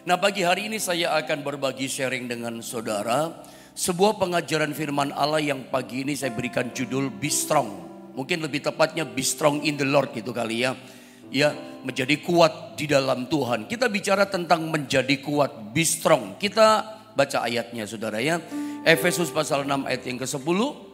Nah, pagi hari ini saya akan berbagi sharing dengan saudara sebuah pengajaran firman Allah yang pagi ini saya berikan judul Be Strong. Mungkin lebih tepatnya Be Strong in the Lord gitu kali ya. Ya, menjadi kuat di dalam Tuhan. Kita bicara tentang menjadi kuat, be strong. Kita baca ayatnya saudara ya. Efesus pasal 6 ayat yang ke-10.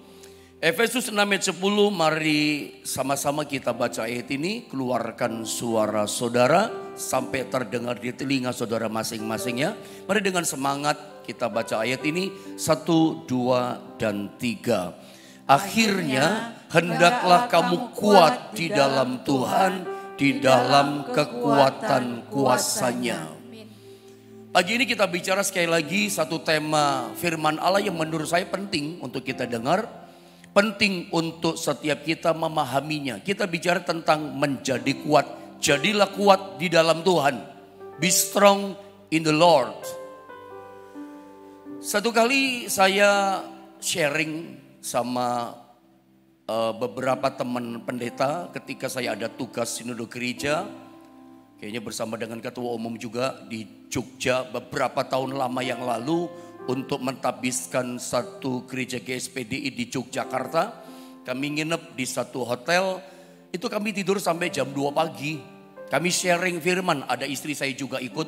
Efesus 6 ayat 10, mari sama-sama kita baca ayat ini. Keluarkan suara saudara sampai terdengar di telinga saudara masing-masing ya. Mari dengan semangat kita baca ayat ini. 1, 2, dan 3. Akhirnya hendaklah kamu kuat di dalam Tuhan, di dalam kekuatan kuasanya. Pagi ini kita bicara sekali lagi satu tema firman Allah yang menurut saya penting untuk kita dengar. Penting untuk setiap kita memahaminya. Kita bicara tentang menjadi kuat. Jadilah kuat di dalam Tuhan. Be strong in the Lord. Satu kali saya sharing sama beberapa teman pendeta ketika saya ada tugas sinode gereja. Kayaknya bersama dengan ketua umum juga di Jogja beberapa tahun lama yang lalu. Untuk mentabiskan satu gereja GSPDI di Yogyakarta. Kami nginep di satu hotel. Itu kami tidur sampai jam 2 pagi. Kami sharing firman, ada istri saya juga ikut.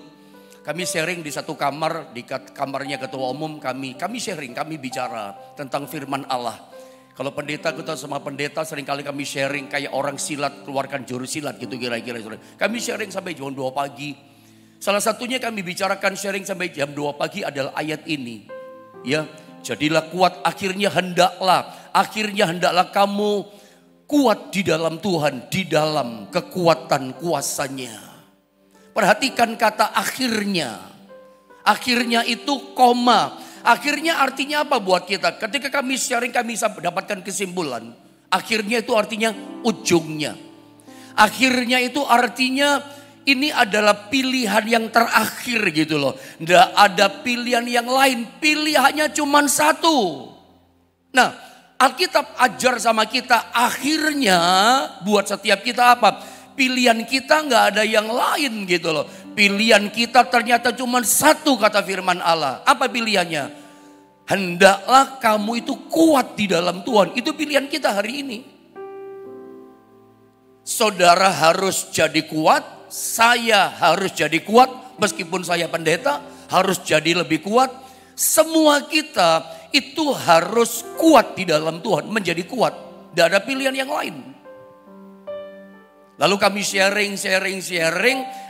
Kami sharing di satu kamar, di kamarnya ketua umum kami sharing, kami bicara tentang firman Allah. Kalau pendeta, kita sama pendeta seringkali kami sharing kayak orang silat, keluarkan jurus silat gitu kira-kira. Kami sharing sampai jam 2 pagi. Salah satunya kami bicarakan sharing sampai jam 2 pagi adalah ayat ini. Ya, jadilah kuat, akhirnya hendaklah kamu kuat di dalam Tuhan, di dalam kekuatan kuasanya. Perhatikan kata akhirnya. Akhirnya itu koma. Akhirnya artinya apa buat kita? Ketika kami sharing kami bisa mendapatkan kesimpulan. Akhirnya itu artinya ujungnya. Akhirnya itu artinya ini adalah pilihan yang terakhir gitu loh. Nggak ada pilihan yang lain. Pilihannya cuma satu. Nah, Alkitab ajar sama kita akhirnya buat setiap kita apa? Pilihan kita nggak ada yang lain gitu loh. Pilihan kita ternyata cuma satu kata firman Allah. Apa pilihannya? Hendaklah kamu itu kuat di dalam Tuhan. Itu pilihan kita hari ini. Saudara harus jadi kuat. Saya harus jadi kuat. Meskipun saya pendeta harus jadi lebih kuat. Semua kita itu harus kuat di dalam Tuhan. Menjadi kuat. Tidak ada pilihan yang lain. Lalu kami sharing.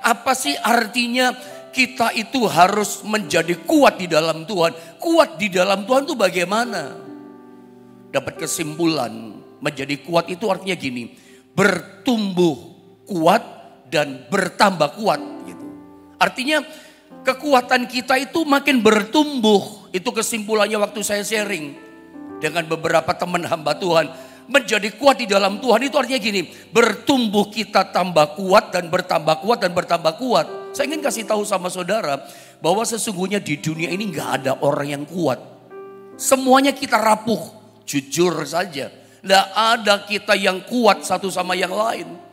Apa sih artinya kita itu harus menjadi kuat di dalam Tuhan. Kuat di dalam Tuhan itu bagaimana? Dapat kesimpulan menjadi kuat itu artinya gini. Bertumbuh kuat dan bertambah kuat. Gitu. Artinya kekuatan kita itu makin bertumbuh. Itu kesimpulannya waktu saya sharing dengan beberapa teman hamba Tuhan. Menjadi kuat di dalam Tuhan itu artinya gini. Bertumbuh kita tambah kuat dan bertambah kuat dan bertambah kuat. Saya ingin kasih tahu sama saudara bahwa sesungguhnya di dunia ini gak ada orang yang kuat. Semuanya kita rapuh. Jujur saja. Gak ada kita yang kuat satu sama yang lain.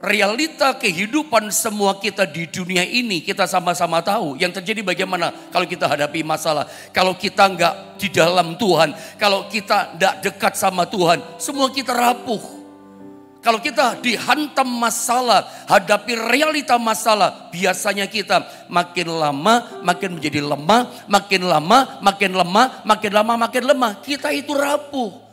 Realita kehidupan semua kita di dunia ini kita sama-sama tahu. Yang terjadi bagaimana kalau kita hadapi masalah. Kalau kita nggak di dalam Tuhan. Kalau kita nggak dekat sama Tuhan. Semua kita rapuh. Kalau kita dihantam masalah. Hadapi realita masalah. Biasanya kita makin lama makin menjadi lemah. Makin lama makin lemah. Makin lama makin lemah. Kita itu rapuh.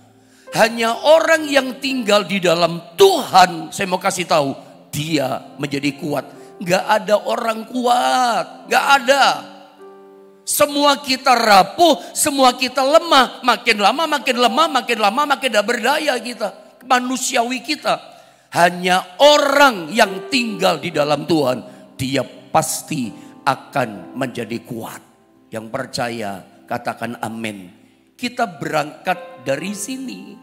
Hanya orang yang tinggal di dalam Tuhan, saya mau kasih tahu, dia menjadi kuat. Gak ada orang kuat, gak ada. Semua kita rapuh, semua kita lemah. Makin lama makin lemah, makin lama makin gak berdaya kita. Manusiawi kita. Hanya orang yang tinggal di dalam Tuhan, dia pasti akan menjadi kuat. Yang percaya katakan amin. Kita berangkat dari sini.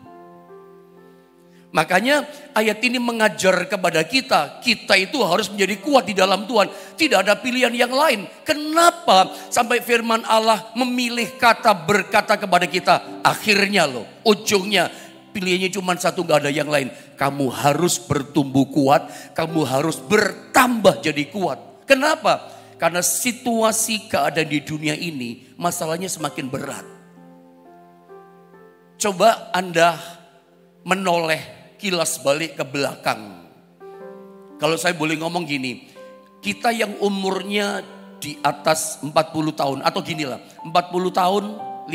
Makanya ayat ini mengajar kepada kita. Kita itu harus menjadi kuat di dalam Tuhan. Tidak ada pilihan yang lain. Kenapa sampai firman Allah memilih kata berkata kepada kita. Akhirnya loh, ujungnya. Pilihannya cuma satu, gak ada yang lain. Kamu harus bertumbuh kuat. Kamu harus bertambah jadi kuat. Kenapa? Karena situasi keadaan di dunia ini masalahnya semakin berat. Coba Anda menoleh kilas balik ke belakang. Kalau saya boleh ngomong gini, kita yang umurnya di atas 40 tahun atau ginilah, 40 tahun, 50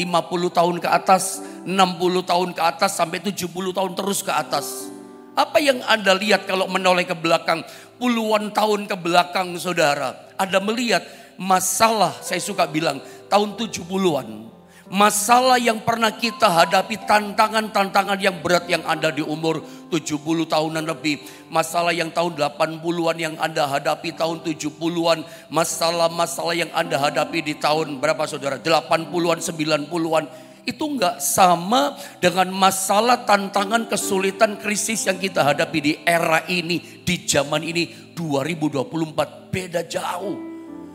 tahun ke atas, 60 tahun ke atas sampai 70 tahun terus ke atas. Apa yang Anda lihat kalau menoleh ke belakang puluhan tahun ke belakang saudara? Anda melihat masalah, saya suka bilang tahun 70-an. Masalah yang pernah kita hadapi, tantangan-tantangan yang berat yang ada di umur 70 tahunan lebih. Masalah yang tahun 80-an yang Anda hadapi tahun 70-an. Masalah-masalah yang Anda hadapi di tahun berapa saudara? 80-an, 90-an. Itu enggak sama dengan masalah, tantangan, kesulitan, krisis yang kita hadapi di era ini, di zaman ini 2024. Beda jauh.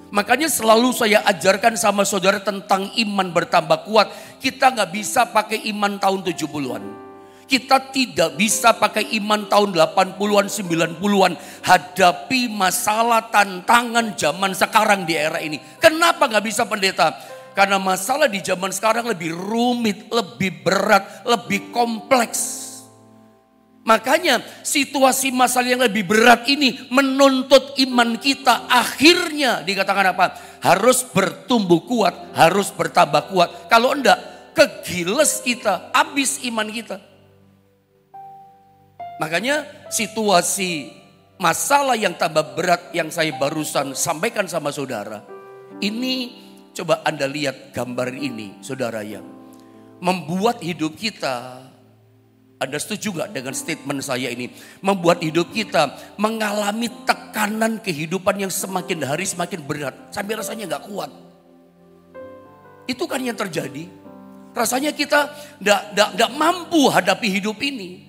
Makanya selalu saya ajarkan sama saudara tentang iman bertambah kuat. Kita nggak bisa pakai iman tahun 70-an. Kita tidak bisa pakai iman tahun 80-an, 90-an. Hadapi masalah, tantangan zaman sekarang di era ini. Kenapa nggak bisa pendeta? Karena masalah di zaman sekarang lebih rumit, lebih berat, lebih kompleks. Makanya situasi masalah yang lebih berat ini menuntut iman kita akhirnya dikatakan apa? Harus bertumbuh kuat, harus bertambah kuat. Kalau enggak, kegiles kita, habis iman kita. Makanya situasi masalah yang tambah berat yang saya barusan sampaikan sama saudara. Ini coba Anda lihat gambar ini saudara yang membuat hidup kita. Anda setuju gak dengan statement saya ini? Membuat hidup kita mengalami tekanan kehidupan yang semakin hari semakin berat. Sampai rasanya gak kuat. Itu kan yang terjadi. Rasanya kita gak mampu hadapi hidup ini.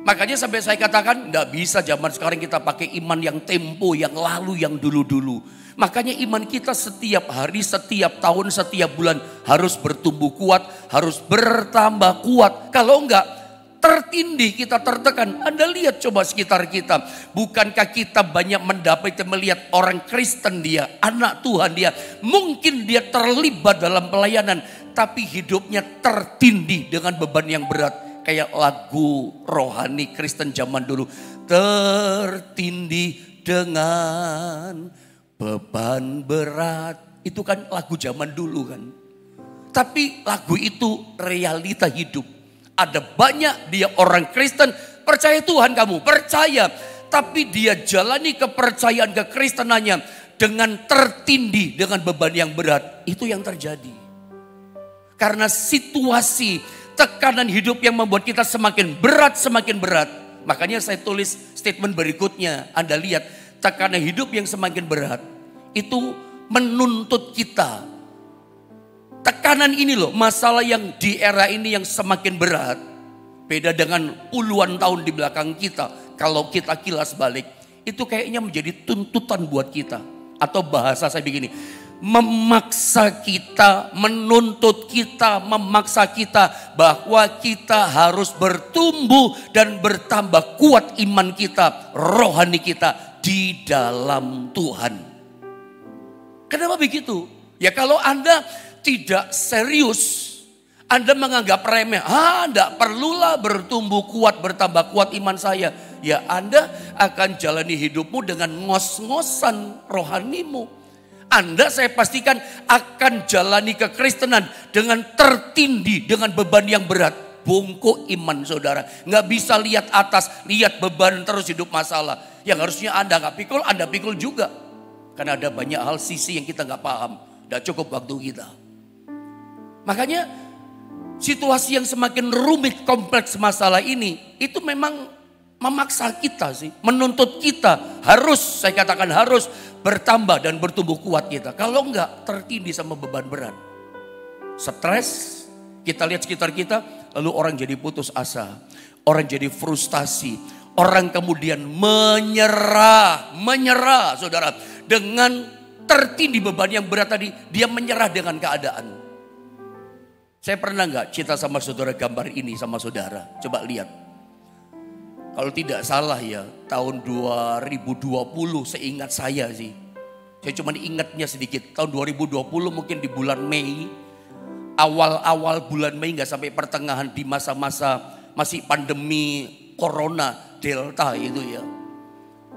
Makanya sampai saya katakan gak bisa zaman sekarang kita pakai iman yang tempo, yang lalu, yang dulu-dulu. Makanya iman kita setiap hari, setiap tahun, setiap bulan harus bertumbuh kuat, harus bertambah kuat. Kalau enggak, tertindih, kita tertekan. Anda lihat coba sekitar kita. Bukankah kita banyak melihat orang Kristen dia, anak Tuhan dia. Mungkin dia terlibat dalam pelayanan. Tapi hidupnya tertindih dengan beban yang berat. Kayak lagu rohani Kristen zaman dulu. Tertindih dengan beban berat. Itu kan lagu zaman dulu kan. Tapi lagu itu realita hidup. Ada banyak dia orang Kristen, percaya Tuhan kamu, percaya. Tapi dia jalani kepercayaan kekristenannya dengan tertindih, dengan beban yang berat. Itu yang terjadi. Karena situasi, tekanan hidup yang membuat kita semakin berat, semakin berat. Makanya saya tulis statement berikutnya. Anda lihat, tekanan hidup yang semakin berat, itu menuntut kita. Tekanan ini loh, masalah yang di era ini yang semakin berat. Beda dengan puluhan tahun di belakang kita. Kalau kita kilas balik, itu kayaknya menjadi tuntutan buat kita. Atau bahasa saya begini, memaksa kita, menuntut kita, memaksa kita bahwa kita harus bertumbuh dan bertambah kuat iman kita, rohani kita di dalam Tuhan. Kenapa begitu? Ya kalau Anda tidak serius, Anda menganggap remeh, enggak perlulah bertumbuh kuat, bertambah kuat iman saya. Ya Anda akan jalani hidupmu dengan ngos-ngosan rohanimu. Anda saya pastikan akan jalani kekristenan dengan tertindih, dengan beban yang berat. Bungkuk iman saudara. Nggak bisa lihat atas, lihat beban terus hidup masalah. Yang harusnya Anda nggak pikul, Anda pikul juga. Karena ada banyak hal sisi yang kita nggak paham. Nggak cukup waktu kita. Makanya situasi yang semakin rumit, kompleks masalah ini, itu memang memaksa kita sih. Menuntut kita harus, saya katakan harus bertambah dan bertumbuh kuat kita. Kalau enggak tertindih sama beban berat. Stres, kita lihat sekitar kita, lalu orang jadi putus asa. Orang jadi frustasi. Orang kemudian menyerah saudara. Dengan tertindih beban yang berat tadi, dia menyerah dengan keadaan. Saya pernah enggak cerita sama saudara gambar ini sama saudara? Coba lihat. Kalau tidak salah ya, tahun 2020 seingat saya sih. Saya cuma ingatnya sedikit. Tahun 2020 mungkin di bulan Mei. Awal-awal bulan Mei gak sampai pertengahan di masa-masa masih pandemi corona delta itu ya.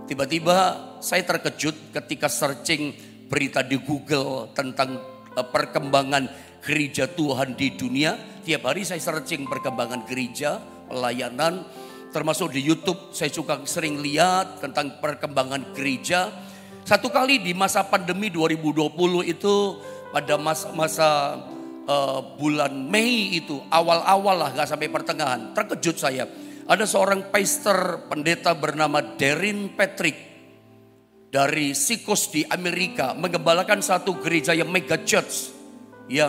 Tiba-tiba saya terkejut ketika searching berita di Google tentang perkembangan gereja Tuhan di dunia. Tiap hari saya searching perkembangan gereja, pelayanan. Termasuk di YouTube saya juga sering lihat tentang perkembangan gereja. Satu kali di masa pandemi 2020 itu pada masa bulan Mei itu awal-awal lah gak sampai pertengahan. Terkejut saya. Ada seorang pastor pendeta bernama Darren Patrick dari Sikos di Amerika menggembalakan satu gereja yang mega church. Ya,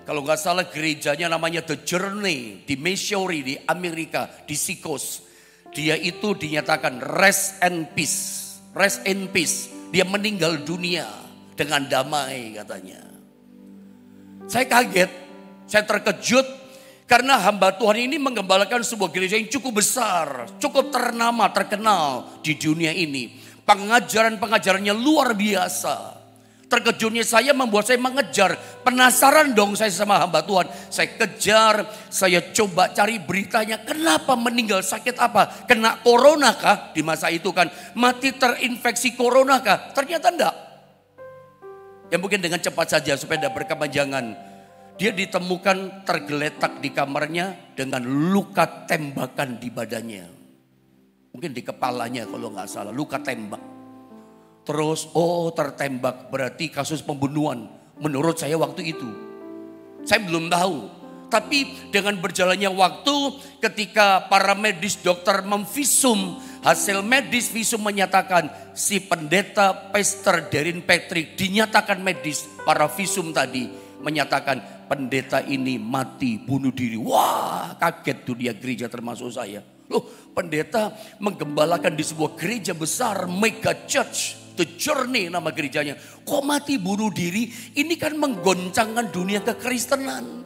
kalau nggak salah gerejanya namanya The Journey di Missouri di Amerika di Sikos. Dia itu dinyatakan rest in peace. Dia meninggal dunia dengan damai katanya. Saya kaget, saya terkejut karena hamba Tuhan ini menggembalakan sebuah gereja yang cukup besar, cukup ternama, terkenal di dunia ini. Pengajaran-pengajarannya luar biasa. Terkejutnya saya membuat saya mengejar. Penasaran dong saya sama hamba Tuhan. Saya kejar, saya coba cari beritanya. Kenapa meninggal, sakit apa? Kena corona kah? Di masa itu kan mati terinfeksi corona kah? Ternyata enggak. Ya mungkin dengan cepat saja supaya tidak berkepanjangan. Dia ditemukan tergeletak di kamarnya dengan luka tembakan di badannya. Mungkin di kepalanya kalau nggak salah, luka tembak. Terus tertembak berarti kasus pembunuhan menurut saya waktu itu. Saya belum tahu. Tapi dengan berjalannya waktu ketika para medis dokter memvisum, hasil medis visum menyatakan si pendeta Pastor Darren Patrick dinyatakan medis. Para visum tadi menyatakan pendeta ini mati bunuh diri. Wah, kaget dunia gereja termasuk saya. Loh, pendeta menggembalakan di sebuah gereja besar mega church. The Journey nama gerejanya. Kok mati bunuh diri? Ini kan menggoncangkan dunia kekristenan.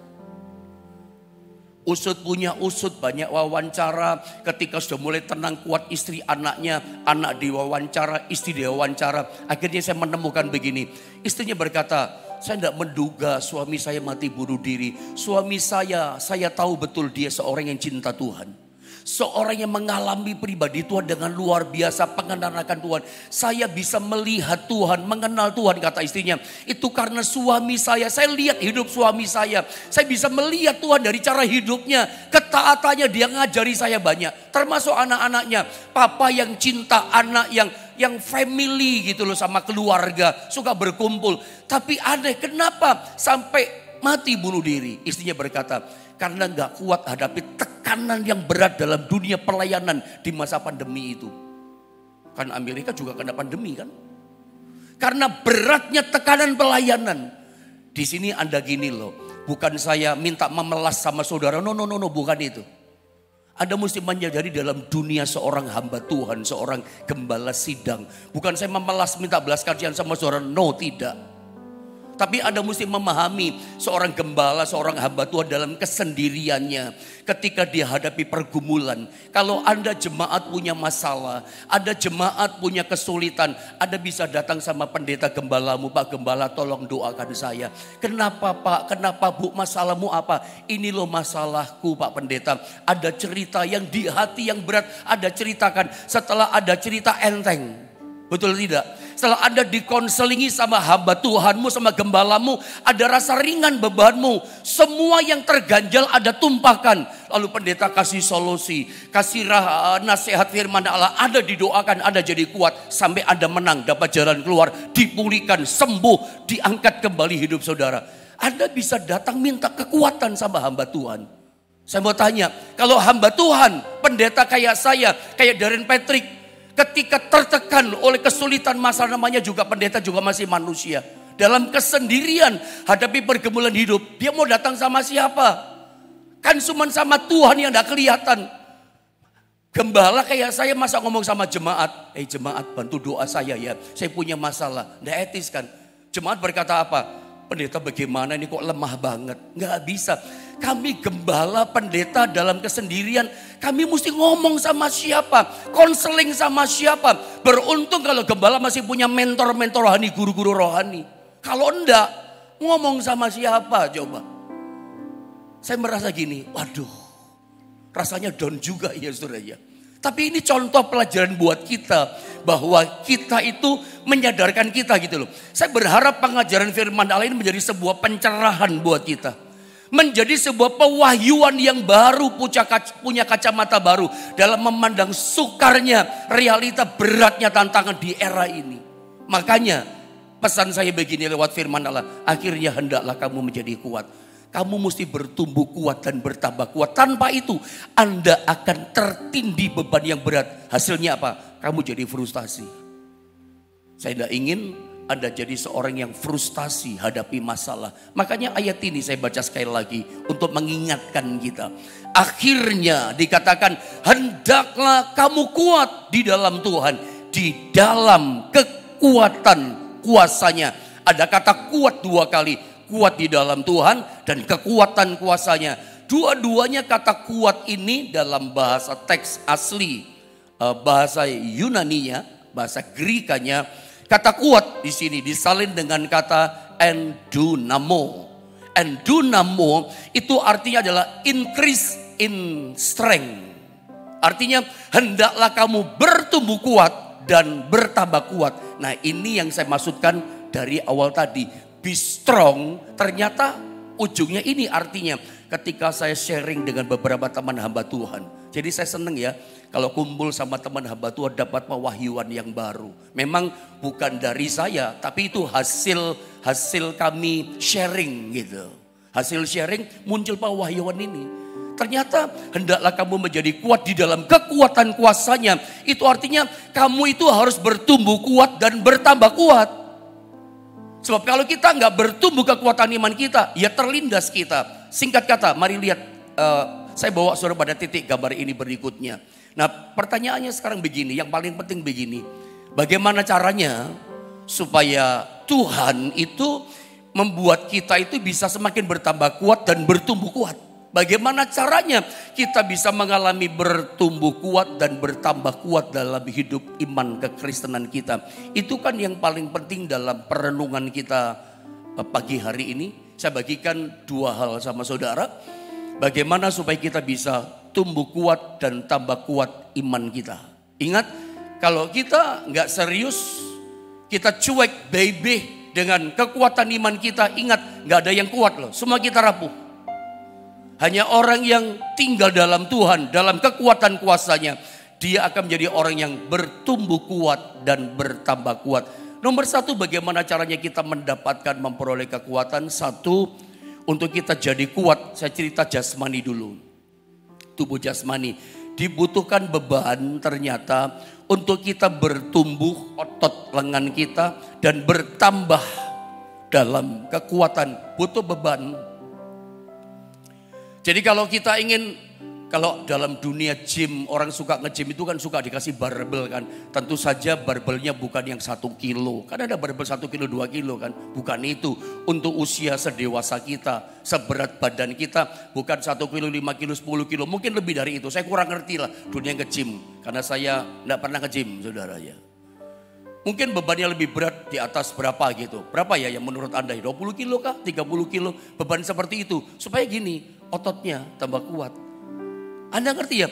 Usut punya usut, banyak wawancara. Ketika sudah mulai tenang kuat istri anaknya. Anak diwawancara, istri diwawancara. Akhirnya saya menemukan begini. Istrinya berkata, saya tidak menduga suami saya mati bunuh diri. Suami saya tahu betul dia seorang yang cinta Tuhan. Seorang yang mengalami pribadi Tuhan dengan luar biasa, pengenalan akan Tuhan. Saya bisa melihat Tuhan, mengenal Tuhan, kata istrinya. Itu karena suami saya lihat hidup suami saya. Saya bisa melihat Tuhan dari cara hidupnya. Ketaatannya dia ngajari saya banyak. Termasuk anak-anaknya. Papa yang cinta, anak yang family gitu loh sama keluarga. Suka berkumpul. Tapi aneh, kenapa sampai mati bunuh diri? Istrinya berkata, karena gak kuat hadapi tekanan yang berat dalam dunia pelayanan di masa pandemi itu. Kan Amerika juga kena pandemi kan. Karena beratnya tekanan pelayanan. Di sini Anda gini loh. Bukan saya minta memelas sama saudara. No, bukan itu. Anda mesti menyadari dalam dunia seorang hamba Tuhan, seorang gembala sidang. Bukan saya memelas minta belas kasihan sama saudara. No, tidak. Tapi Anda mesti memahami seorang gembala, seorang hamba Tuhan dalam kesendiriannya. Ketika dia hadapi pergumulan. Kalau Anda jemaat punya masalah, ada jemaat punya kesulitan. Anda bisa datang sama pendeta gembalamu. Pak Gembala tolong doakan saya. Kenapa Pak? Kenapa Bu? Masalahmu apa? Ini loh masalahku Pak Pendeta. Ada cerita yang di hati yang berat. Ada ceritakan. Setelah ada cerita enteng. Betul tidak? Setelah Anda dikonselingi sama hamba Tuhanmu, sama gembalamu, ada rasa ringan bebanmu. Semua yang terganjal Anda tumpahkan. Lalu pendeta kasih solusi, kasih nasihat firman Allah. Anda didoakan, Anda jadi kuat. Sampai Anda menang, dapat jalan keluar, dipulihkan, sembuh, diangkat kembali hidup saudara. Anda bisa datang minta kekuatan sama hamba Tuhan. Saya mau tanya, kalau hamba Tuhan, pendeta kayak saya, kayak Darren Patrick, ketika tertekan oleh kesulitan masalah, namanya juga pendeta juga masih manusia. Dalam kesendirian hadapi pergumulan hidup, dia mau datang sama siapa? Kan cuma sama Tuhan yang tidak kelihatan. Gembala kayak saya masa ngomong sama jemaat, jemaat bantu doa saya ya, saya punya masalah. Tidak etis kan? Jemaat berkata apa? Pendeta bagaimana ini kok lemah banget? Nggak bisa. Kami gembala pendeta dalam kesendirian, kami mesti ngomong sama siapa, konseling sama siapa. Beruntung kalau gembala masih punya mentor-mentor rohani, guru-guru rohani. Kalau enggak, ngomong sama siapa coba. Saya merasa gini, waduh, rasanya down juga ya saudara ya. Tapi ini contoh pelajaran buat kita, bahwa kita itu menyadarkan kita gitu loh. Saya berharap pengajaran firman Allah ini menjadi sebuah pencerahan buat kita. Menjadi sebuah pewahyuan yang baru, punya kacamata baru dalam memandang sukarnya, realita beratnya tantangan di era ini. Makanya pesan saya begini lewat firman Allah, akhirnya hendaklah kamu menjadi kuat. Kamu mesti bertumbuh kuat dan bertambah kuat. Tanpa itu Anda akan tertindih beban yang berat. Hasilnya apa? Kamu jadi frustasi. Saya tidak ingin Anda jadi seorang yang frustasi hadapi masalah. Makanya ayat ini saya baca sekali lagi untuk mengingatkan kita. Akhirnya dikatakan, hendaklah kamu kuat di dalam Tuhan, di dalam kekuatan kuasanya. Ada kata kuat 2 kali. Kuat di dalam Tuhan dan kekuatan kuasanya. Dua-duanya kata kuat ini dalam bahasa teks asli, bahasa Yunaninya, bahasa Grikanya, kata kuat di sini disalin dengan kata endunamo. Endunamo itu artinya adalah increase in strength. Artinya hendaklah kamu bertumbuh kuat dan bertambah kuat. Nah, ini yang saya maksudkan dari awal tadi. Be strong, ternyata ujungnya ini artinya ketika saya sharing dengan beberapa teman hamba Tuhan. Jadi saya senang ya kalau kumpul sama teman hamba Tuhan dapat pewahyuan yang baru. Memang bukan dari saya, tapi itu hasil kami sharing gitu. Hasil sharing muncul pewahyuan ini. Ternyata hendaklah kamu menjadi kuat di dalam kekuatan kuasanya. Itu artinya kamu itu harus bertumbuh kuat dan bertambah kuat. Sebab kalau kita nggak bertumbuh kekuatan iman kita, ya terlindas kita. Singkat kata, mari lihat, saya bawa saudara pada titik gambar ini berikutnya. Nah, pertanyaannya sekarang begini, yang paling penting begini. Bagaimana caranya supaya Tuhan itu membuat kita itu bisa semakin bertambah kuat dan bertumbuh kuat? Bagaimana caranya kita bisa mengalami bertumbuh kuat dan bertambah kuat dalam hidup iman kekristenan kita? Itu kan yang paling penting dalam perenungan kita pagi hari ini. Saya bagikan 2 hal sama saudara. Bagaimana supaya kita bisa tumbuh kuat dan tambah kuat iman kita. Ingat, kalau kita nggak serius, kita cuek baby dengan kekuatan iman kita. Ingat, nggak ada yang kuat loh, semua kita rapuh. Hanya orang yang tinggal dalam Tuhan, dalam kekuatan kuasanya, dia akan menjadi orang yang bertumbuh kuat dan bertambah kuat. Nomor 1, bagaimana caranya kita mendapatkan memperoleh kekuatan? 1, untuk kita jadi kuat, saya cerita jasmani dulu. Tubuh jasmani dibutuhkan beban ternyata untuk kita bertumbuh otot lengan kita dan bertambah dalam kekuatan, butuh beban. Jadi kalau kita ingin, kalau dalam dunia gym, orang suka nge-gym itu kan suka dikasih barbel kan. Tentu saja barbelnya bukan yang 1 kilo. Kan ada barbel 1 kilo, 2 kilo kan. Bukan itu. Untuk usia sedewasa kita, seberat badan kita, bukan 1 kilo, 5 kilo, 10 kilo. Mungkin lebih dari itu. Saya kurang ngerti lah dunia nge-gym. Karena saya enggak pernah nge-gym saudara ya. Mungkin bebannya lebih berat di atas berapa gitu. Berapa ya yang menurut Anda? 20 kilo kah? 30 kilo? Beban seperti itu. Supaya gini, ototnya tambah kuat. Anda ngerti ya?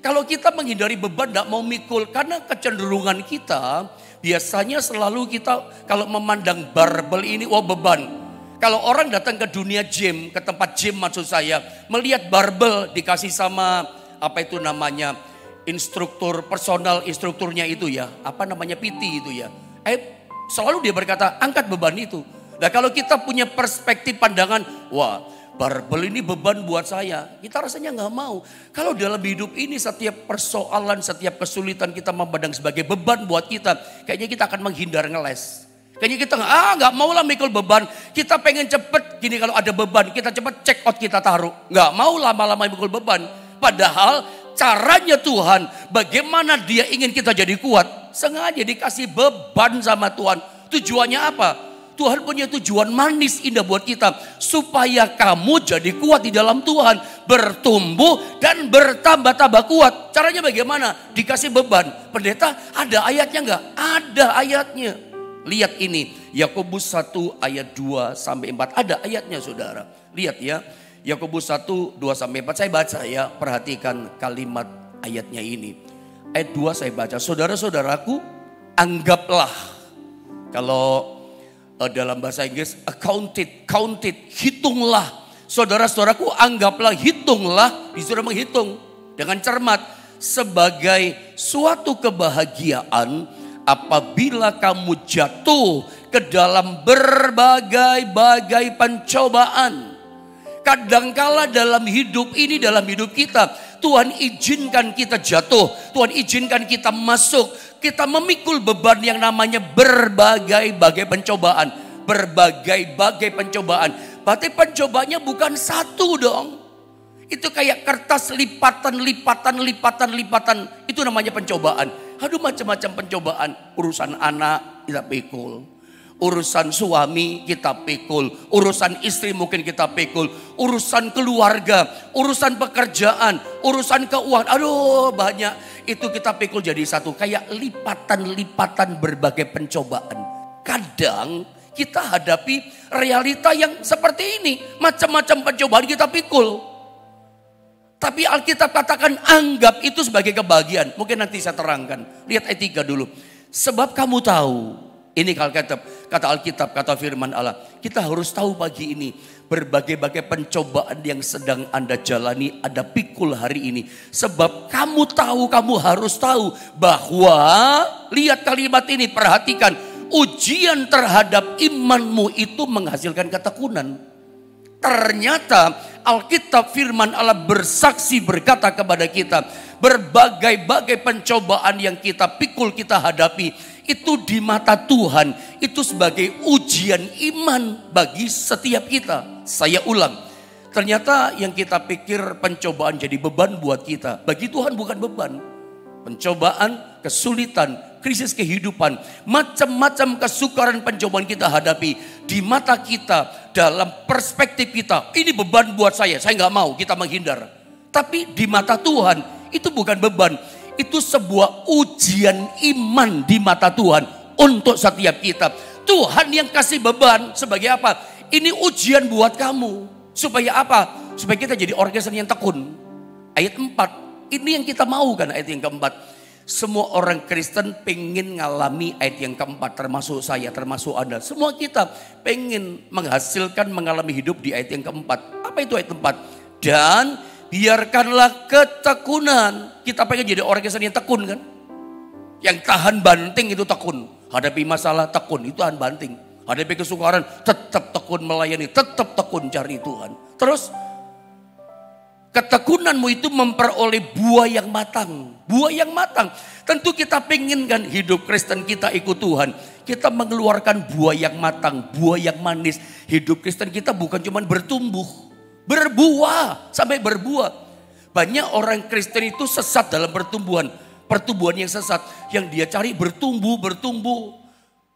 Kalau kita menghindari beban, tidak mau mikul. Karena kecenderungan kita, biasanya selalu kita kalau memandang barbel ini, oh beban. Kalau orang datang ke dunia gym, ke tempat gym maksud saya, melihat barbel dikasih sama, apa itu namanya, instruktur personal, instrukturnya itu ya, apa namanya PT itu ya. Selalu dia berkata angkat beban itu. Nah kalau kita punya perspektif pandangan, wah barbel ini beban buat saya, kita rasanya nggak mau. Kalau dalam hidup ini setiap persoalan, setiap kesulitan kita memandang sebagai beban buat kita, kayaknya kita akan menghindar ngeles. Kayaknya kita nggak mau lah mikul beban. Kita pengen cepet gini kalau ada beban, kita cepet check out kita taruh. Nggak mau lama-lama mikul beban. Padahal caranya Tuhan, bagaimana dia ingin kita jadi kuat. Sengaja dikasih beban sama Tuhan. Tujuannya apa? Tuhan punya tujuan manis indah buat kita. Supaya kamu jadi kuat di dalam Tuhan. Bertumbuh dan bertambah-tambah kuat. Caranya bagaimana? Dikasih beban. Pendeta, ada ayatnya enggak? Ada ayatnya. Lihat ini. Yakobus 1 ayat 2 sampai 4. Ada ayatnya saudara. Lihat ya. Yakobus 1, 2 sampai 4. Saya baca ya. Perhatikan kalimat ayatnya ini. Ayat 2 saya baca. Saudara-saudaraku, anggaplah. Kalau dalam bahasa Inggris, count it, hitunglah. Saudara-saudaraku, anggaplah, hitunglah, disuruh menghitung dengan cermat. Sebagai suatu kebahagiaan apabila kamu jatuh ke dalam berbagai-bagai pencobaan. Kadangkala dalam hidup ini, dalam hidup kita, Tuhan izinkan kita jatuh. Tuhan izinkan kita masuk. Kita memikul beban yang namanya berbagai-bagai pencobaan. Berbagai-bagai pencobaan. Berarti pencobanya bukan satu dong. Itu kayak kertas lipatan. Itu namanya pencobaan. Aduh, macam-macam pencobaan. Urusan anak kita pikul. Urusan suami kita pikul. Urusan istri mungkin kita pikul. Urusan keluarga. Urusan pekerjaan. Urusan keuangan. Aduh, banyak. Itu kita pikul jadi satu. Kayak lipatan-lipatan berbagai pencobaan. Kadang kita hadapi realita yang seperti ini. Macam-macam pencobaan kita pikul. Tapi Alkitab katakan anggap itu sebagai kebahagiaan. Mungkin nanti saya terangkan. Lihat ayat 3 dulu. Sebab kamu tahu. Ini kata Alkitab, kata firman Allah. Kita harus tahu pagi ini. Berbagai-bagai pencobaan yang sedang Anda jalani, Anda pikul hari ini. Sebab kamu tahu, kamu harus tahu. Bahwa, lihat kalimat ini, perhatikan. Ujian terhadap imanmu itu menghasilkan ketekunan. Ternyata Alkitab firman Allah bersaksi berkata kepada kita. Berbagai-bagai pencobaan yang kita pikul, kita hadapi. Itu di mata Tuhan, itu sebagai ujian iman bagi setiap kita. Saya ulang, ternyata yang kita pikir pencobaan jadi beban buat kita. Bagi Tuhan bukan beban. Pencobaan, kesulitan, krisis kehidupan, macam-macam kesukaran pencobaan kita hadapi. Di mata kita, dalam perspektif kita, ini beban buat saya nggak mau, kita menghindar. Tapi di mata Tuhan, itu bukan beban. Itu sebuah ujian iman di mata Tuhan untuk setiap kita. Tuhan yang kasih beban sebagai apa? Ini ujian buat kamu. Supaya apa? Supaya kita jadi orang Kristen yang tekun. Ayat 4. Ini yang kita mau kan ayat yang keempat. Semua orang Kristen pengen ngalami ayat yang keempat. Termasuk saya, termasuk Anda. Semua kita pengen menghasilkan mengalami hidup di ayat yang keempat. Apa itu ayat 4? Dan biarkanlah ketekunan. Kita pengen jadi orang Kristen yang tekun kan? Yang tahan banting itu tekun. Hadapi masalah tekun, itu tahan banting. Hadapi kesukaran, tetap tekun melayani, tetap tekun cari Tuhan. Terus, ketekunanmu itu memperoleh buah yang matang. Buah yang matang. Tentu kita pengen kan hidup Kristen kita ikut Tuhan. Kita mengeluarkan buah yang matang, buah yang manis. Hidup Kristen kita bukan cuma bertumbuh. Berbuah, sampai berbuah. Banyak orang Kristen itu sesat dalam pertumbuhan. Pertumbuhan yang sesat. Yang dia cari bertumbuh.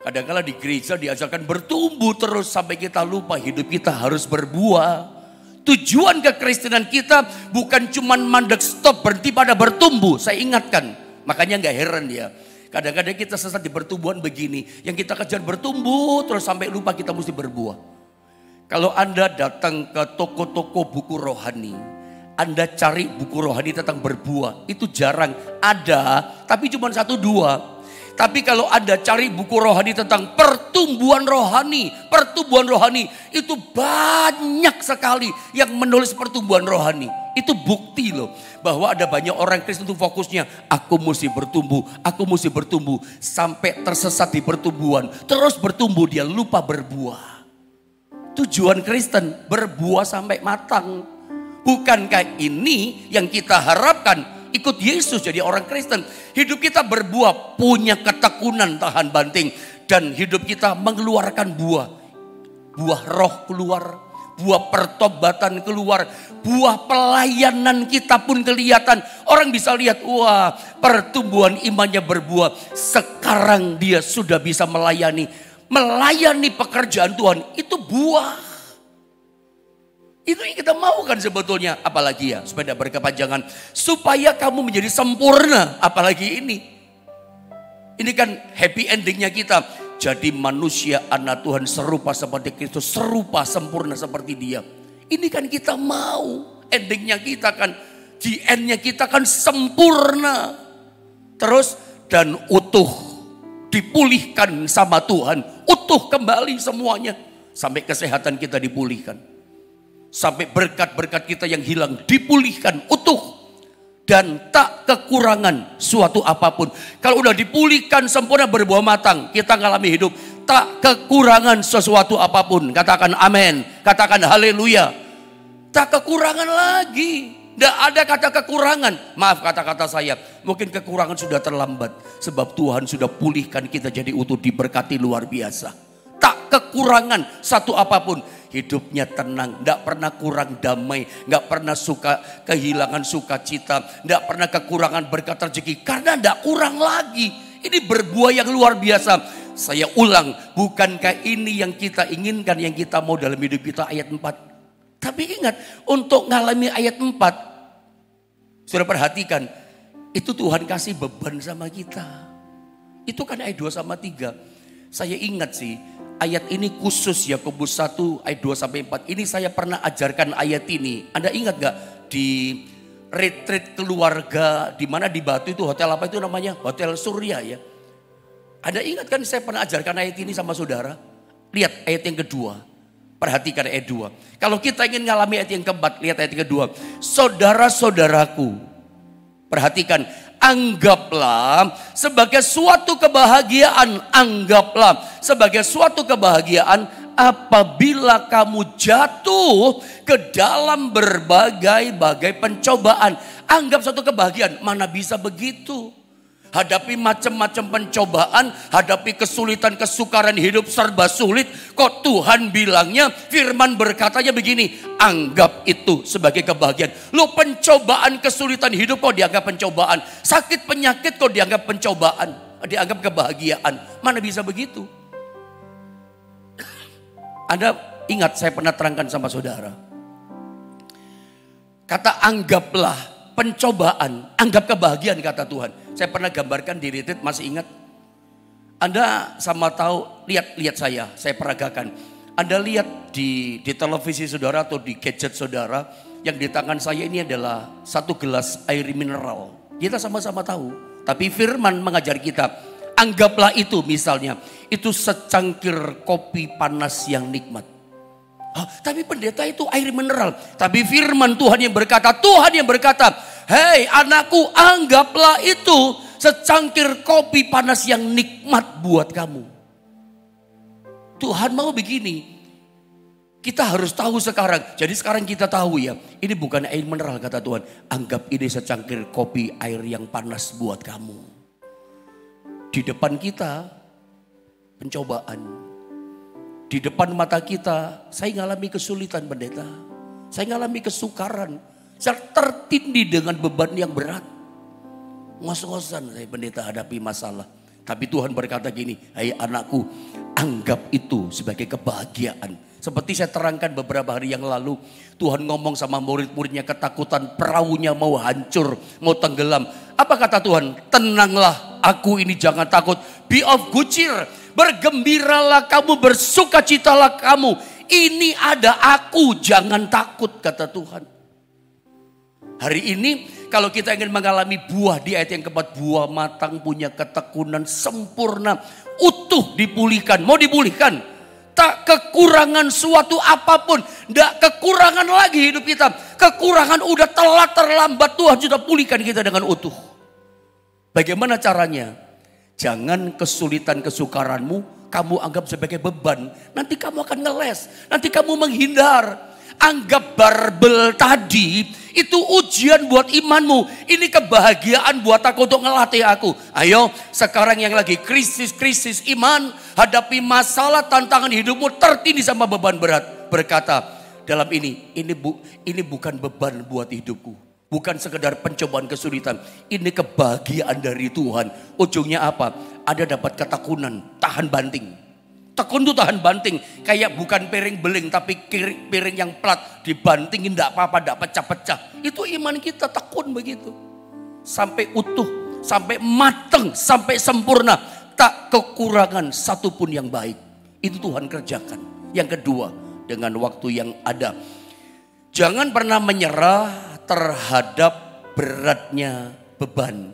Kadang-kala di gereja diajarkan bertumbuh terus sampai kita lupa hidup kita harus berbuah. Tujuan kekristenan kita bukan cuma mandek stop berhenti pada bertumbuh. Saya ingatkan. Makanya gak heran dia. Kadang-kadang kita sesat di pertumbuhan begini. Yang kita kejar bertumbuh terus sampai lupa kita mesti berbuah. Kalau Anda datang ke toko-toko buku rohani, Anda cari buku rohani tentang berbuah, itu jarang ada, tapi cuma 1-2. Tapi kalau Anda cari buku rohani tentang pertumbuhan rohani, itu banyak sekali yang menulis pertumbuhan rohani. Itu bukti loh, bahwa ada banyak orang Kristen itu fokusnya, aku mesti bertumbuh, sampai tersesat di pertumbuhan. Terus bertumbuh, dia lupa berbuah. Tujuan Kristen berbuah sampai matang. Bukankah ini yang kita harapkan? Ikut Yesus jadi orang Kristen. Hidup kita berbuah, punya ketekunan tahan banting. Dan hidup kita mengeluarkan buah. Buah roh keluar. Buah pertobatan keluar. Buah pelayanan kita pun kelihatan. Orang bisa lihat, wah pertumbuhan imannya berbuah. Sekarang dia sudah bisa melayani. melayani pekerjaan Tuhan itu buah. Itu yang kita mau kan sebetulnya. Apalagi ya, supaya tidak berkepanjangan. Supaya kamu menjadi sempurna. Apalagi ini. Ini kan happy endingnya kita. Jadi manusia anak Tuhan serupa seperti Kristus. Serupa sempurna seperti Dia. Ini kan kita mau. Endingnya kita kan. Di endnya kita kan sempurna. Terus dan utuh. Dipulihkan sama Tuhan. Utuh kembali semuanya. Sampai kesehatan kita dipulihkan. Sampai berkat-berkat kita yang hilang dipulihkan utuh. Dan tak kekurangan suatu apapun. Kalau udah dipulihkan sempurna berbuah matang. Kita ngalami hidup. Tak kekurangan sesuatu apapun. Katakan amin. Katakan haleluya. Tak kekurangan lagi. Tidak ada kata kekurangan. Maaf kata-kata saya. Mungkin kekurangan sudah terlambat. Sebab Tuhan sudah pulihkan kita jadi utuh. Diberkati luar biasa. Tak kekurangan satu apapun. Hidupnya tenang, tidak pernah kurang damai, tidak pernah kehilangan sukacita, tidak pernah kekurangan berkat rezeki, karena tidak kurang lagi. Ini berbuah yang luar biasa. Saya ulang, bukankah ini yang kita inginkan, yang kita mau dalam hidup kita ayat 4. Tapi ingat, untuk ngalami ayat 4, sudah perhatikan, itu Tuhan kasih beban sama kita. Itu kan ayat 2 sama 3. Saya ingat sih, ayat ini khusus Yakobus 1 ayat 2 sampai 4. Ini saya pernah ajarkan ayat ini. Anda ingat gak di retreat keluarga di mana di Batu itu hotel apa itu namanya? Hotel Surya ya. Anda ingat kan saya pernah ajarkan ayat ini sama saudara? Lihat ayat yang kedua. Perhatikan ayat 2. Kalau kita ingin ngalami ayat yang keempat, lihat ayat yang kedua. Saudara-saudaraku, perhatikan, anggaplah sebagai suatu kebahagiaan, anggaplah sebagai suatu kebahagiaan apabila kamu jatuh ke dalam berbagai-bagai pencobaan. Anggap suatu kebahagiaan, mana bisa begitu? Hadapi macam-macam pencobaan, hadapi kesulitan, kesukaran hidup serba sulit. Kok Tuhan bilangnya, firman berkatanya begini, anggap itu sebagai kebahagiaan. Lo pencobaan, kesulitan hidup kok dianggap pencobaan. Sakit penyakit kok dianggap pencobaan, dianggap kebahagiaan. Mana bisa begitu? Anda ingat saya pernah terangkan sama saudara. Kata anggaplah pencobaan, anggap kebahagiaan kata Tuhan. Saya pernah gambarkan di retreat, masih ingat? Anda sama tahu, lihat saya peragakan. Anda lihat di televisi saudara atau di gadget saudara, yang di tangan saya ini adalah satu gelas air mineral. Kita sama-sama tahu, tapi firman mengajar kita, anggaplah itu misalnya, itu secangkir kopi panas yang nikmat. Tapi pendeta itu air mineral. Tapi firman Tuhan yang berkata, hei anakku, anggaplah itu secangkir kopi panas yang nikmat buat kamu. Tuhan mau begini. Kita harus tahu sekarang. Jadi sekarang kita tahu ya, ini bukan air mineral kata Tuhan. Anggap ini secangkir kopi air yang panas buat kamu. Di depan kita pencobaan. Di depan mata kita, saya ngalami kesulitan pendeta. Saya ngalami kesukaran. Saya tertindih dengan beban yang berat. Ngos-ngosan saya pendeta hadapi masalah. Tapi Tuhan berkata gini, hai anakku, anggap itu sebagai kebahagiaan. Seperti saya terangkan beberapa hari yang lalu. Tuhan ngomong sama murid-muridnya ketakutan perahunya mau hancur, mau tenggelam. Apa kata Tuhan? Tenanglah, aku ini jangan takut. Be of good cheer. Bergembiralah kamu, bersukacitalah kamu. Ini ada aku, jangan takut kata Tuhan. Hari ini kalau kita ingin mengalami buah di ayat yang keempat, buah matang punya ketekunan sempurna, utuh dipulihkan, mau dipulihkan. Tak kekurangan suatu apapun, tidak kekurangan lagi hidup kita. Kekurangan udah telat terlambat, Tuhan sudah pulihkan kita dengan utuh. Bagaimana caranya? Jangan kesulitan kesukaranmu kamu anggap sebagai beban. Nanti kamu akan ngeles. Nanti kamu menghindar. Anggap barbel tadi itu ujian buat imanmu. Ini kebahagiaan buat aku untuk ngelatih aku. Ayo sekarang yang lagi krisis iman. Hadapi masalah tantangan hidupmu tertindih sama beban berat. Berkata dalam ini bukan beban buat hidupku. Bukan sekedar pencobaan kesulitan. Ini kebahagiaan dari Tuhan. Ujungnya apa? Ada dapat ketekunan, tahan banting. Tekun tuh tahan banting. Kayak bukan piring beling tapi piring yang plat. Dibantingin gak apa-apa, gak pecah-pecah. Itu iman kita tekun begitu. Sampai utuh, sampai mateng, sampai sempurna. Tak kekurangan satupun yang baik. Itu Tuhan kerjakan. Yang kedua, dengan waktu yang ada. Jangan pernah menyerah terhadap beratnya beban.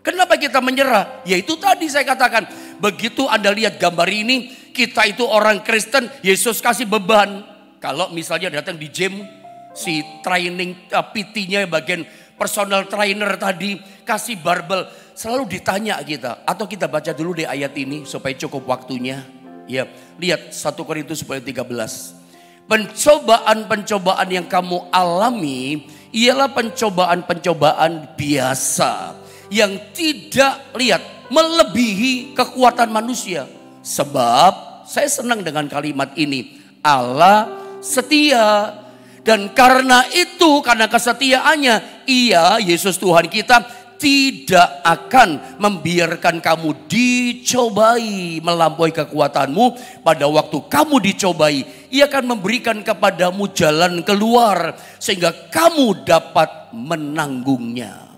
Kenapa kita menyerah? Yaitu tadi saya katakan, begitu Anda lihat gambar ini, kita itu orang Kristen, Yesus kasih beban. Kalau misalnya datang di gym, si training PT-nya bagian personal trainer tadi kasih barbel, selalu ditanya kita. Atau kita baca dulu deh ayat ini supaya cukup waktunya. Ya, lihat 1 Korintus 13. Pencobaan-pencobaan yang kamu alami ialah pencobaan-pencobaan biasa. Yang tidak melebihi kekuatan manusia. Sebab saya senang dengan kalimat ini. Allah setia. Dan karena itu, karena kesetiaannya, Ia, Yesus Tuhan kita, tidak akan membiarkan kamu dicobai melampaui kekuatanmu. Pada waktu kamu dicobai, Ia akan memberikan kepadamu jalan keluar. Sehingga kamu dapat menanggungnya.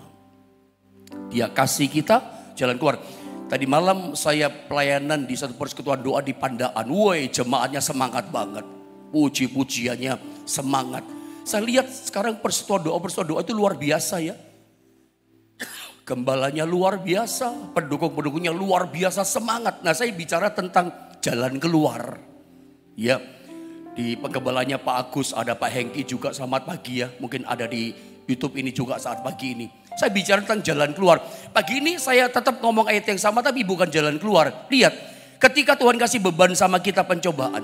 Dia kasih kita jalan keluar. Tadi malam saya pelayanan di satu persekutuan doa di Pandaan. Woi, jemaatnya semangat banget. Puji-pujiannya semangat. Saya lihat sekarang persekutuan doa itu luar biasa ya. Gembalanya luar biasa, pendukung-pendukungnya luar biasa semangat. Nah, saya bicara tentang jalan keluar. Ya, di penggembalanya Pak Agus, ada Pak Hengki juga, selamat pagi ya. Mungkin ada di YouTube ini juga saat pagi ini. Saya bicara tentang jalan keluar. Pagi ini saya tetap ngomong ayat yang sama tapi bukan jalan keluar. Lihat, ketika Tuhan kasih beban sama kita pencobaan,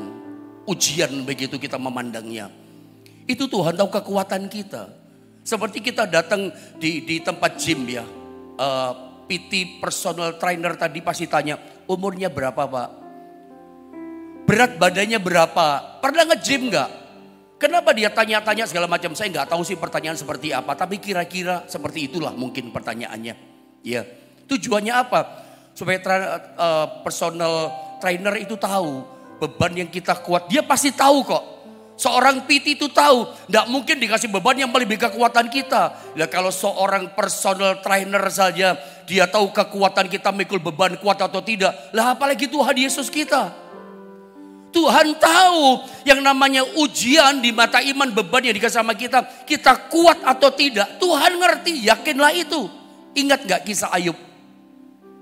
ujian begitu kita memandangnya. Itu Tuhan tahu kekuatan kita. Seperti kita datang di tempat gym ya. PT personal trainer tadi pasti tanya, umurnya berapa Pak? Berat badannya berapa? Pernah nge-gym gak? Kenapa dia tanya-tanya segala macam? Saya nggak tahu sih pertanyaan seperti apa. Tapi kira-kira seperti itulah mungkin pertanyaannya. Ya, tujuannya apa? Supaya personal trainer itu tahu beban yang kita kuat. Dia pasti tahu kok. Seorang PT itu tahu. Nggak mungkin dikasih beban yang melebihi kekuatan kita. Nah, kalau seorang personal trainer saja dia tahu kekuatan kita mikul beban kuat atau tidak. Lah apalagi Tuhan Yesus kita. Tuhan tahu yang namanya ujian di mata iman, beban yang dikasih sama kita kuat atau tidak. Tuhan ngerti, yakinlah itu. Ingat gak kisah Ayub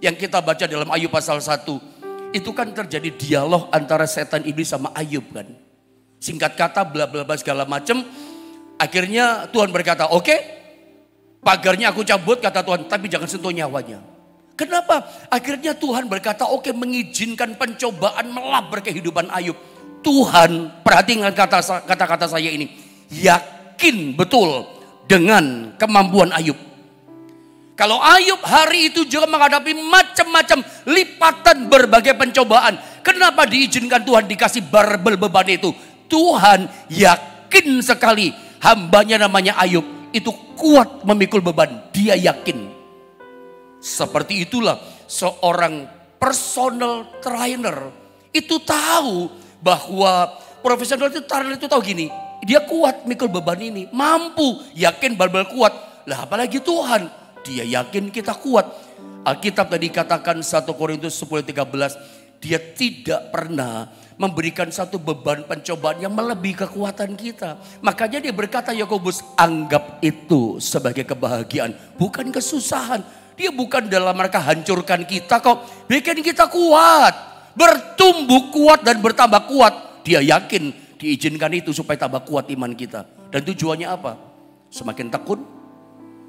yang kita baca dalam Ayub pasal 1. Itu kan terjadi dialog antara setan iblis sama Ayub kan. Singkat kata bla bla bla segala macam. Akhirnya Tuhan berkata, oke, pagarnya aku cabut kata Tuhan, tapi jangan sentuh nyawanya. Kenapa? Akhirnya Tuhan berkata, oke, mengizinkan pencobaan melabur kehidupan Ayub. Tuhan, perhatikan kata-kata saya ini. Yakin betul dengan kemampuan Ayub. Kalau Ayub hari itu juga menghadapi macam-macam lipatan berbagai pencobaan. Kenapa diizinkan Tuhan dikasih barbel beban itu? Tuhan yakin sekali hambanya namanya Ayub. Itu kuat memikul beban. Dia yakin. Seperti itulah seorang personal trainer itu tahu bahwa profesional itu trainer itu tahu gini, dia kuat mikul beban ini, mampu, yakin barbel kuat. Lah apalagi Tuhan, dia yakin kita kuat. Alkitab tadi katakan 1 Korintus 10:13, dia tidak pernah memberikan satu beban pencobaan yang melebihi kekuatan kita. Makanya dia berkata Yakobus, anggap itu sebagai kebahagiaan, bukan kesusahan. Dia bukan dalam rangka hancurkan kita kok. Bikin kita kuat. Bertumbuh kuat dan bertambah kuat. Dia yakin diizinkan itu supaya tambah kuat iman kita. Dan tujuannya apa? Semakin tekun,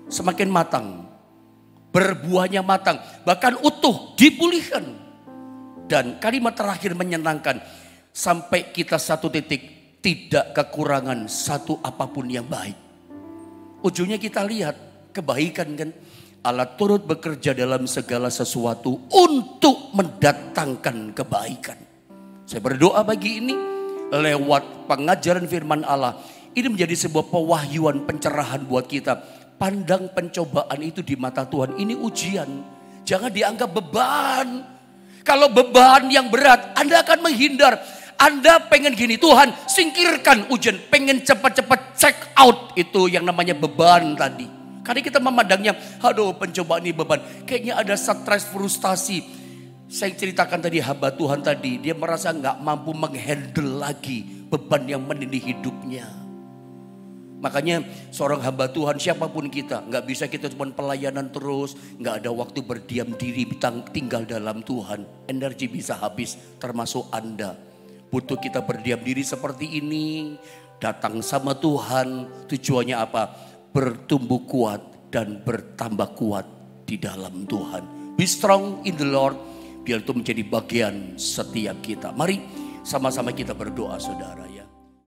semakin matang. Berbuahnya matang. Bahkan utuh, dipulihkan. Dan kalimat terakhir menyenangkan. Sampai kita satu titik, tidak kekurangan satu apapun yang baik. Ujungnya kita lihat kebaikan kan. Allah turut bekerja dalam segala sesuatu untuk mendatangkan kebaikan. Saya berdoa bagi ini lewat pengajaran firman Allah. Ini menjadi sebuah pewahyuan pencerahan buat kita. Pandang pencobaan itu di mata Tuhan. Ini ujian. Jangan dianggap beban. Kalau beban yang berat, Anda akan menghindar. Anda pengen gini, Tuhan singkirkan ujian. Pengen cepat-cepat check out itu yang namanya beban tadi. Karena kita memandangnya, aduh pencobaan ini beban. Kayaknya ada stres, frustasi. Saya ceritakan tadi hamba Tuhan tadi, dia merasa gak mampu menghandle lagi beban yang menindih hidupnya. Makanya seorang hamba Tuhan siapapun kita, gak bisa kita cuma pelayanan terus, gak ada waktu berdiam diri tinggal dalam Tuhan. Energi bisa habis, termasuk Anda. Butuh kita berdiam diri seperti ini, datang sama Tuhan, tujuannya apa? Bertumbuh kuat dan bertambah kuat di dalam Tuhan. Be strong in the Lord, biar itu menjadi bagian setiap kita. Mari sama-sama kita berdoa saudara ya.